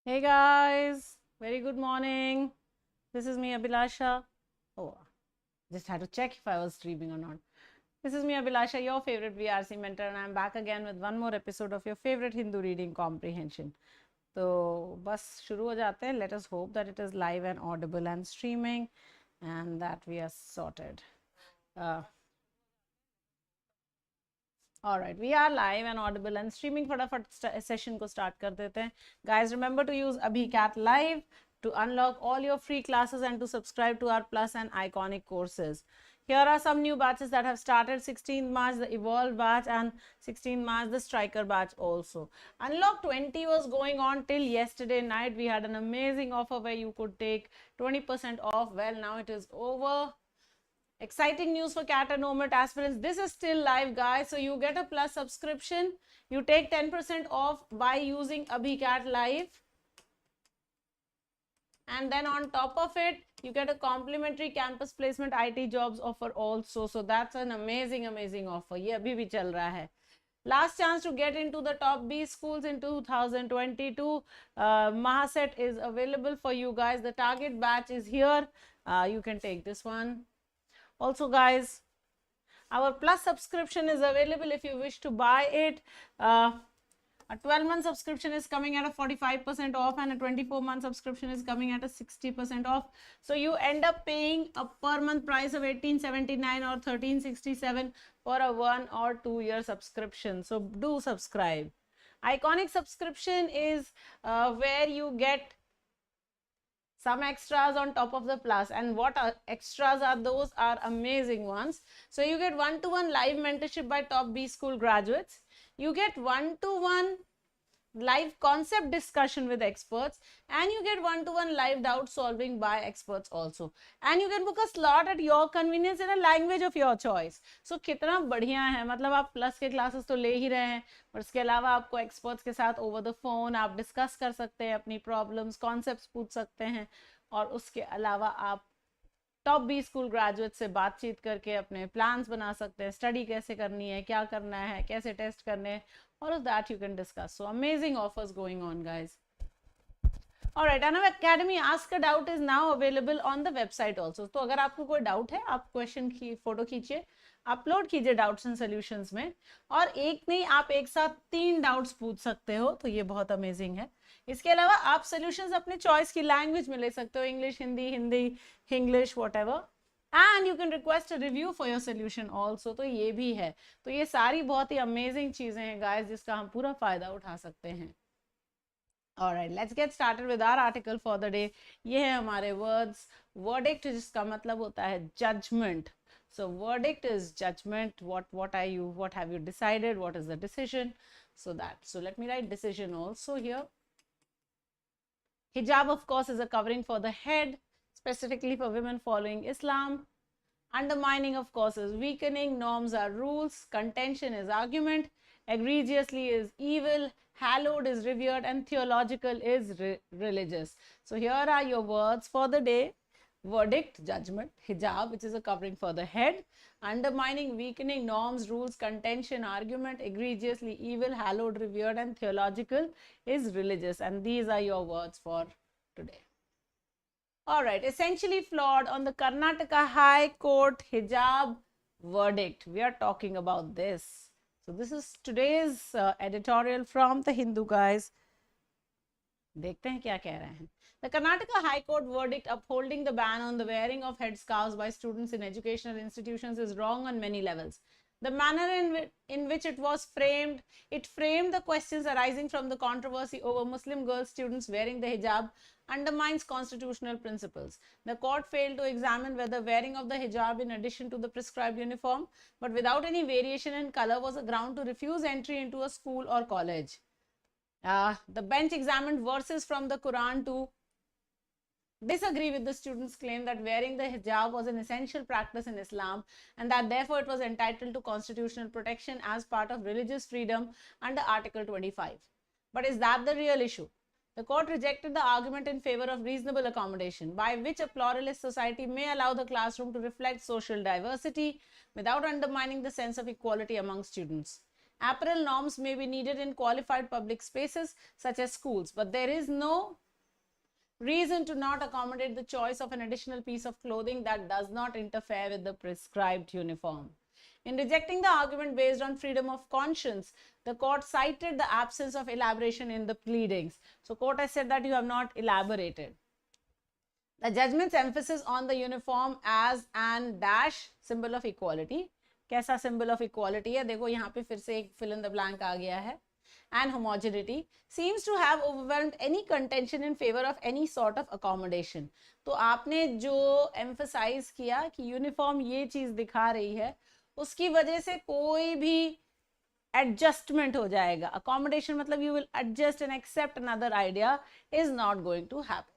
Hey guys, very good morning. This is me, Abhilasha. Oh, just had to check if I was streaming or not. This is me, Abhilasha, your favorite VRC mentor, and I'm back again with one more episode of your favorite Hindu reading comprehension. तो बस शुरू हो जाते हैं. Let us hope that it is live and audible and streaming and that we are sorted. All right, we are live and audible and streaming. फटाफट session को start कर देते हैं. Guys, remember to use CAT Live to unlock all your free classes and to subscribe to our Plus and Iconic courses. Here are some new batches that have started. 16th March, the Evolve batch, and 16th March, the Striker batch also. Unlock 20 was going on till yesterday night. We had an amazing offer where you could take 20% off. Well, now it is over. Exciting news for CAT and OMIT aspirants. This is still live, guys. So you get a Plus subscription. You take 10% off by using CAT Live. And then on top of it, you get a complimentary campus placement IT jobs offer also. So that's an amazing offer. ये अभी भी चल रहा है. Last chance to get into the top B schools in 2022. Mahaset is available for you guys. The target batch is here. You can take this one. Also, guys, our Plus subscription is available if you wish to buy it. A 12-month subscription is coming at a 45% off, and a 24-month subscription is coming at a 60% off. So you end up paying a per month price of $18.79 or $13.67 for a 1 or 2 year subscription. So do subscribe. Iconic subscription is where you get some extras on top of the Plus, and what extras are those? Are amazing ones. So you get one-to-one live mentorship by top B school graduates. You get one-to-one live concept discussion with experts, and you get one-to-one live doubt solving by experts also, and you can book a slot at your convenience in a language of your choice. So कितना बढ़िया है. मतलब आप plus के classes तो ले ही रहे हैं, पर इसके अलावा आपको एक्सपर्ट्स के साथ ओवर द फोन आप डिस्कस कर सकते हैं, अपनी प्रॉब्लम्स कॉन्सेप्ट्स पूछ सकते हैं, और उसके अलावा आप टॉप बी स्कूल ग्रेजुएट से बातचीत करके अपने प्लान्स बना सकते हैं, स्टडी कैसे करनी है, क्या करना है, कैसे टेस्ट करने हैं. All of that you can discuss. So amazing offers going on, guys. All right, Unacademy Ask a Doubt is now available on the website also. तो अगर आपको कोई डाउट है, आप क्वेश्चन की फोटो खींचिए, अपलोड कीजिए डाउट्स एंड सॉल्यूशंस में, और एक नहीं आप एक साथ 3 डाउट्स पूछ सकते हो. तो ये बहुत अमेजिंग है. इसके अलावा आप सॉल्यूशंस अपने चॉइस की लैंग्वेज में ले सकते हो, English, Hindi, English, whatever. And you can request a review for your solution also. तो ये भी है. तो ये सारी बहुत ही amazing चीजें हैं guys, जिसका हम पूरा फायदा उठा सकते हैं. Alright, let's get started with our article for the day. ये है हमारे words. Verdict जिसका मतलब होता है judgment. So verdict is judgment. What have you decided? What is the decision? So let me write decision also here. Hijab, of course, is a covering for the head, specifically for women following Islam. Undermining, of course, is weakening. Norms are rules. Contention is argument. Egregiously is evil. Hallowed is revered. And theological is religious. So here are your words for the day. Verdict, judgment. Hijab, which is a covering for the head. Undermining, weakening. Norms, rules. Contention, argument. Egregiously evil. Hallowed, revered. And theological is religious. And these are your words for today. All right, essentially flawed on the Karnataka High Court hijab verdict. We are talking about this. So this is today's editorial from the Hindu, guys. देखते हैं क्या कह रहे हैं. The Karnataka High Court verdict upholding the ban on the wearing of headscarves by students in educational institutions is wrong on many levels. The manner in which it was framed, it framed the questions arising from the controversy over Muslim girl students wearing the hijab undermines constitutional principles. The court failed to examine whether wearing of the hijab in addition to the prescribed uniform, but without any variation in color, was a ground to refuse entry into a school or college. The bench examined verses from the Quran to disagree with the students' claim that wearing the hijab was an essential practice in Islam and that therefore it was entitled to constitutional protection as part of religious freedom under Article 25. But is that the real issue? The court rejected the argument in favor of reasonable accommodation, by which a pluralist society may allow the classroom to reflect social diversity without undermining the sense of equality among students. Apparel norms may be needed in qualified public spaces such as schools, but there is no reason to not accommodate the choice of an additional piece of clothing that does not interfere with the prescribed uniform. In rejecting the argument based on freedom of conscience, the court cited the absence of elaboration in the pleadings. So court has said that you have not elaborated. The judgment's emphasis on the uniform as an dash symbol of equality. कैसा symbol of equality है? देखो यहाँ पे फिर से एक fill in the blank आ गया है. And homogeneity seems to have overwhelmed any contention in favor of any sort of accommodation. तो आपने जो emphasize किया कि uniform ये चीज दिखा रही है, उसकी वजह से कोई भी adjustment हो जाएगा. Accommodation मतलब you will adjust and accept another idea is not going to happen.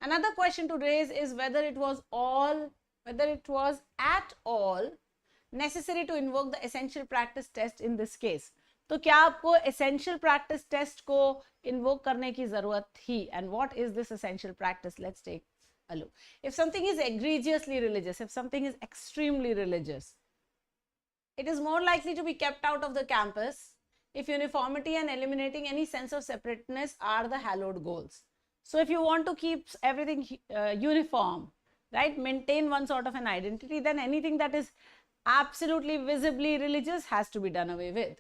Another question to raise is whether it was at all necessary to invoke the essential practice test in this case. तो क्या आपको essential practice test को invoke करने की जरूरत थी? And what is this essential practice? Let's take a look. If something is egregiously religious, if something is extremely religious, it is more likely to be kept out of the campus if uniformity and eliminating any sense of separateness are the hallowed goals. So if you want to keep everything uniform, right, maintain one sort of an identity, then anything that is absolutely visibly religious has to be done away with.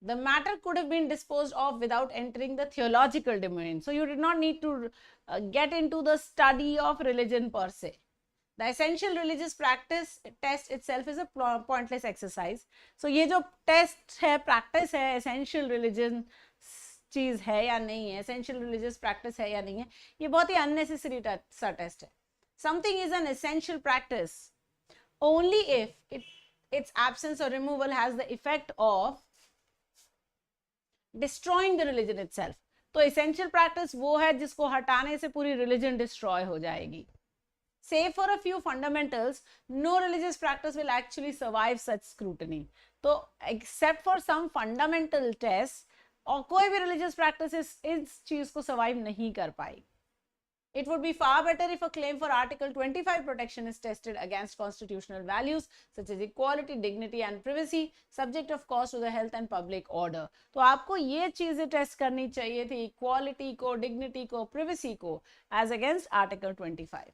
The matter could have been disposed of without entering the theological domain. So you did not need to get into the study of religion per se. The essential religious practice test itself is a pointless exercise. So ये जो test है, practice है, essential religion चीज है या नहीं है, essential religious practice है या नहीं है, ये बहुत ही unnecessary सा test है. Something is an essential practice only if its absence or removal has the effect of destroying the religion itself. तो essential practice वो है जिसको हटाने से पूरी religion destroy हो जाएगी. Save for a few fundamentals, no religious practice will actually survive such scrutiny. तो except for some fundamental tests, और कोई भी religious practice इस चीज को survive नहीं कर पाई. It would be far better if a claim for Article 25 protection is tested against constitutional values such as equality, dignity and privacy, subject of course to the health and public order. तो आपको ये चीजें test करनी चाहिए थी, equality को, dignity को, privacy को, as against Article 25.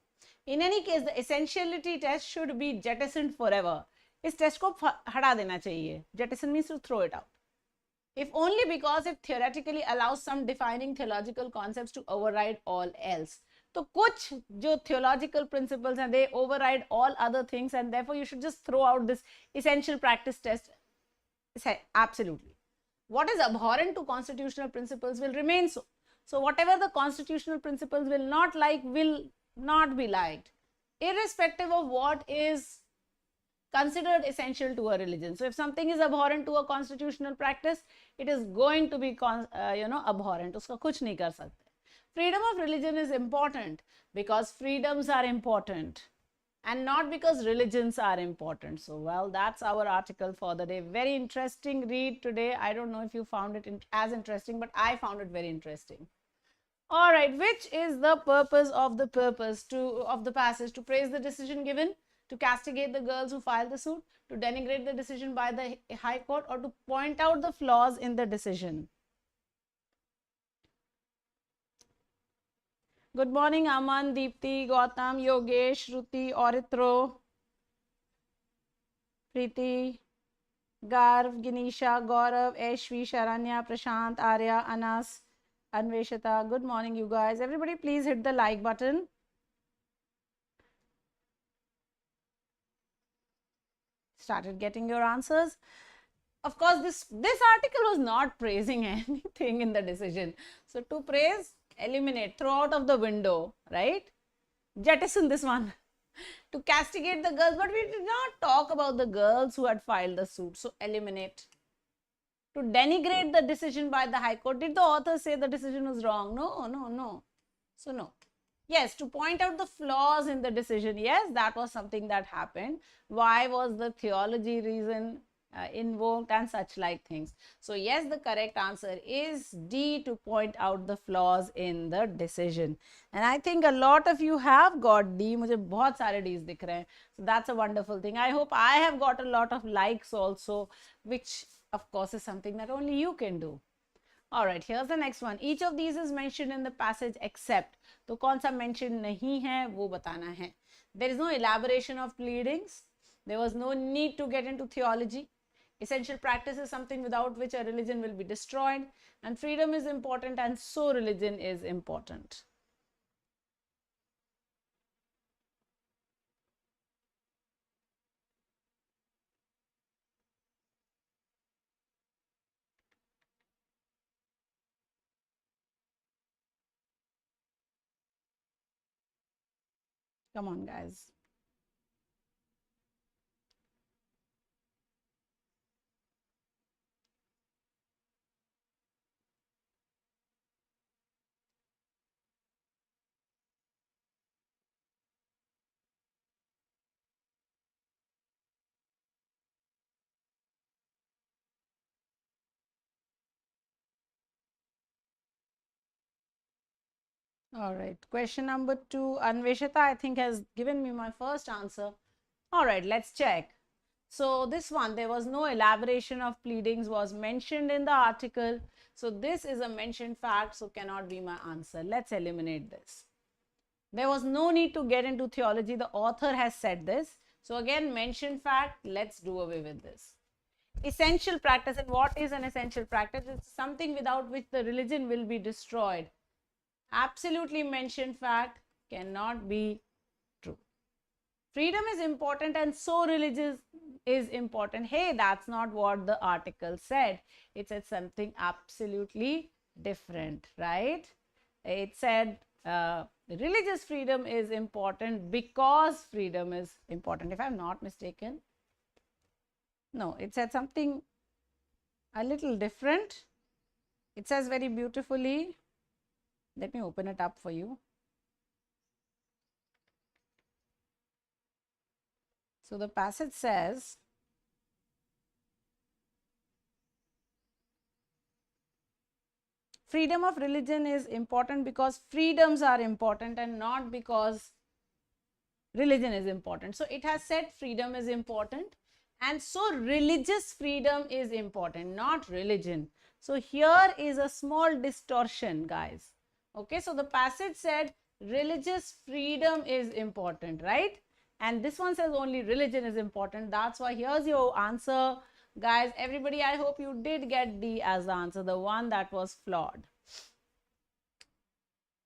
In any case, the essentiality test should be jettisoned forever. इस टेस्ट को हटा देना चाहिए. Jettison means to throw it out. If only because it theoretically allows some defining theological concepts to override all else. तो कुछ जो theological principles हैं, they override all other things, and therefore you should just throw out this essential practice test. Absolutely. What is abhorrent to constitutional principles will remain so. So whatever the constitutional principles will not be liked, irrespective of what is considered essential to a religion. So if something is abhorrent to a constitutional practice, it is going to be abhorrent. उसका कुछ नहीं कर सकते. Freedom of religion is important because freedoms are important and not because religions are important. So well, that's our article for the day. Very interesting read today. I don't know if you found it as interesting, but I found it very interesting. All right, which is the purpose of the passage? To praise the decision given, to castigate the girls who filed the suit, to denigrate the decision by the High Court, or to point out the flaws in the decision? Good morning, Aman, Deepti, Gautam, Yogesh, Shruti, Auritro, Preeti, Garv, Ginisha, Gaurav, Ashvi, Sharanya, Prashant, Arya, Anas, Anveshita. Good morning, you guys. Everybody, please hit the like button. Started getting your answers. Of course, this article was not praising anything in the decision. So to praise, eliminate, throw out of the window, right? Jettison this one. To castigate the girls, but we did not talk about the girls who had filed the suit. So eliminate. To denigrate the decision by the High Court. Did the author say the decision was wrong? No. So no. Yes, to point out the flaws in the decision. Yes, that was something that happened. Why was the theology reason invoked and such like things? So yes, the correct answer is D, to point out the flaws in the decision. And I think a lot of you have got D. मुझे बहुत सारे D's दिख रहे हैं. So that's a wonderful thing. I hope I have got a lot of likes also, which of course is something that only you can do. All right, here's the next one. Each of these is mentioned in the passage except. तो कौन सा mentioned नहीं है वो बताना है. There is no elaboration of pleadings. There was no need to get into theology. Essential practice is something without which a religion will be destroyed. And freedom is important, and so religion is important. Come on, guys. All right, question number 2. Anveshita, I think, has given me my first answer. All right, let's check. So this one, there was no elaboration of pleadings was mentioned in the article. So this is a mentioned fact, so cannot be my answer. Let's eliminate this. There was no need to get into theology. The author has said this. So again, mentioned fact, let's do away with this. Essential practice, and what is an essential practice? It's something without which the religion will be destroyed. Absolutely mentioned fact, cannot be true. Freedom is important, and so religion is important. Hey, that's not what the article said. It said something absolutely different, right? It said religious freedom is important because freedom is important, if I'm not mistaken. No, it said something a little different. It says very beautifully. Let me open it up for you. So the passage says, freedom of religion is important because freedoms are important and not because religion is important. So it has said freedom is important, and so religious freedom is important, not religion. So here is a small distortion, guys. Okay, so the passage said religious freedom is important, right? And this one says only religion is important. That's why here's your answer, guys. Everybody, I hope you did get D as the answer, the one that was flawed.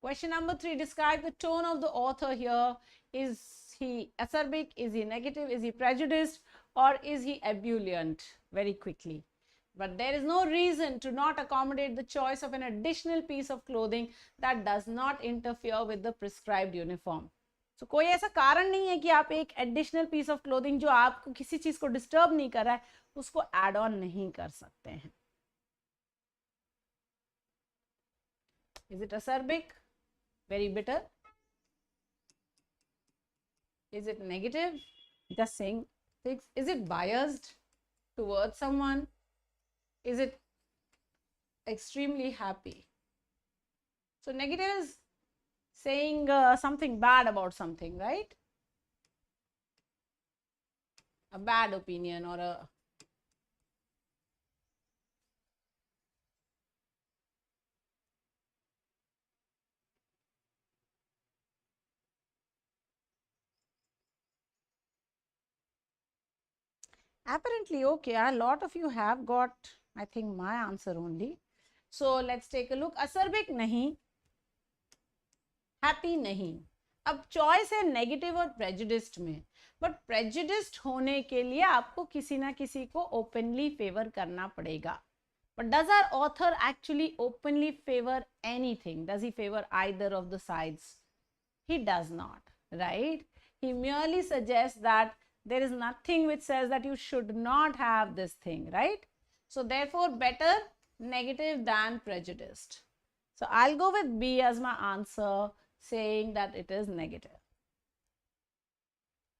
Question number 3, describe the tone of the author here. Is he acerbic? Is he negative? Is he prejudiced? Or is he ebullient? Very quickly. But there is no reason to not accommodate the choice of an additional piece of clothing that does not interfere with the prescribed uniform. So कोई ऐसा कारण नहीं है कि आप एक additional piece of clothing जो आपको किसी चीज को डिस्टर्ब नहीं कर रहा है उसको एड ऑन नहीं कर सकते हैं. Is it acerbic? Very bitter? Is it negative? Just saying things. Is it biased towards someone? Is it extremely happy? So negative is saying something bad about something, right? A bad opinion or a apparently okay. A lot of you have got, I think, my answer only. So let's take a look. Acerbic नहीं, happy नहीं. अब choice है negative और prejudiced में, but prejudiced होने के लिए आपको किसी ना किसी को ओपनली फेवर करना पड़ेगा. But does our author actually openly favor anything? Does he favor either of the sides? He does not, right? He merely suggests that there is nothing which says that you should not have this thing, right? So therefore, better negative than prejudiced. So I'll go with B as my answer, saying that it is negative.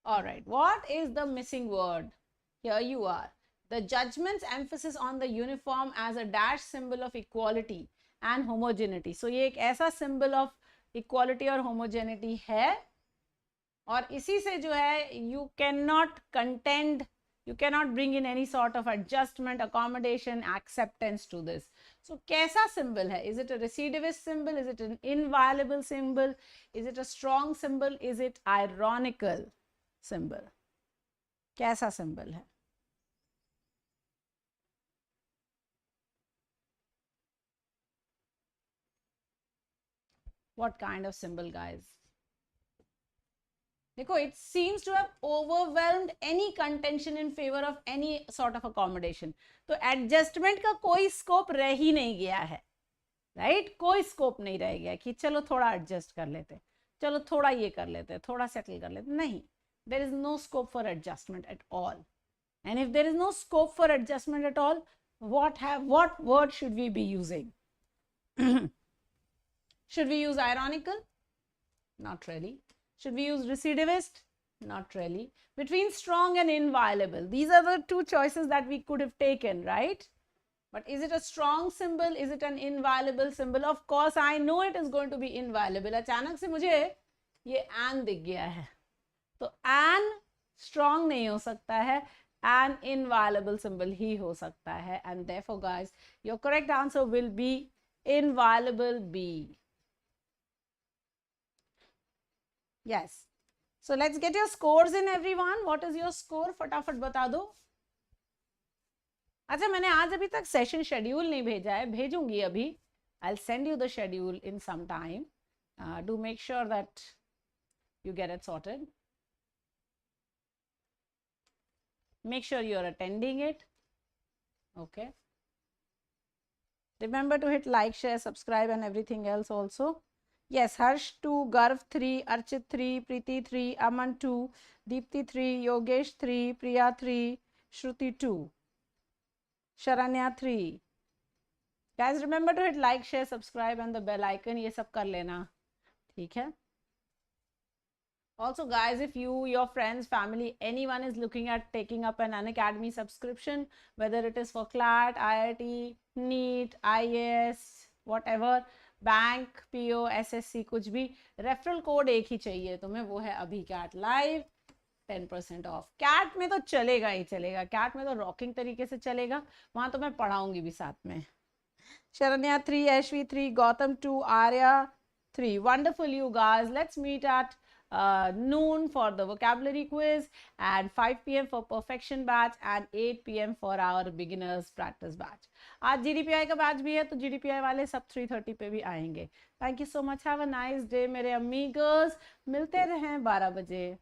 All right, what is the missing word? Here you are. The judgment's emphasis on the uniform as a dash symbol of equality and homogeneity. So ये एक ऐसा symbol of equality और homogeneity है, और इसी से जो है you cannot contend, You cannot bring in any sort of adjustment, accommodation, acceptance to this. So kaisa symbol hai? Is it a recidivist symbol? Is it an inviolable symbol? Is it a strong symbol? Is it ironical symbol? Kaisa symbol hai? What kind of symbol, guys? देखो, it seems to have overwhelmed any contention in favor of any sort of accommodation. तो adjustment का कोई scope रह ही नहीं गया है, right? कोई scope नहीं रह गया कि चलो थोड़ा adjust कर लेते, चलो थोड़ा ये कर लेते, थोड़ा settle कर लेते. नहीं, there is no scope for adjustment at all. And if there is no scope for adjustment at all, what word should we be using? Should we use ironical? Not really. Should we use recidivist? Not really. Between strong and inviolable, these are the two choices that we could have taken, right? But is it a strong symbol? Is it an inviolable symbol? Of course, I know it is going to be inviolable. अचानक से मुझे ये an दिख गया है, तो an strong नहीं हो सकता है, an inviolable symbol ही हो सकता है. And therefore, guys, your correct answer will be inviolable B. Yes. So let's get your scores in, everyone. What is your score? फटाफट बता दो. अच्छा, मैंने आज अभी तक सेशन शेड्यूल नहीं भेजा है, भेजूंगी अभी. I'll send you the schedule in some time. Do make sure that you get it sorted. Make sure you're attending it. Okay. Remember to hit like, share, subscribe and everything else also. Yes, Harsh 2, Garv 3, Archit 3, Preeti 3, Aman 2, Deepti 3, Yogesh 3, Priya 3, Shruti 2, Sharanya 3. Guys, remember to hit like, share, subscribe and the bell icon. ये सब कर लेना, ठीक है? Also, guys, if you, your friends, family, anyone is looking at taking up an Unacademy subscription, whether it is for CLAT, IIT, NEET, IAS, whatever, bank, PO, SSC, कुछ भी, referral code एक ही चाहिए तुम्हें, वो है अभी CAT लाइव, 10% ऑफ. CAT में तो चलेगा ही चलेगा, CAT में तो रॉकिंग तरीके से चलेगा, वहां तो मैं पढ़ाऊंगी भी साथ में. Sharanya 3, Eshvi 3, Gautam 2, Arya 3. Wonderful, you guys. Let's meet at noon for the vocabulary quiz and 5 p.m. for perfection batch and 8 p.m. for our beginners practice batch. आज GDPI का बैच भी है, तो GDPI वाले सब 3:30 पे भी आएंगे. Thank you so much. Have a nice day मेरे amigos. मिलते रहें 12 बजे.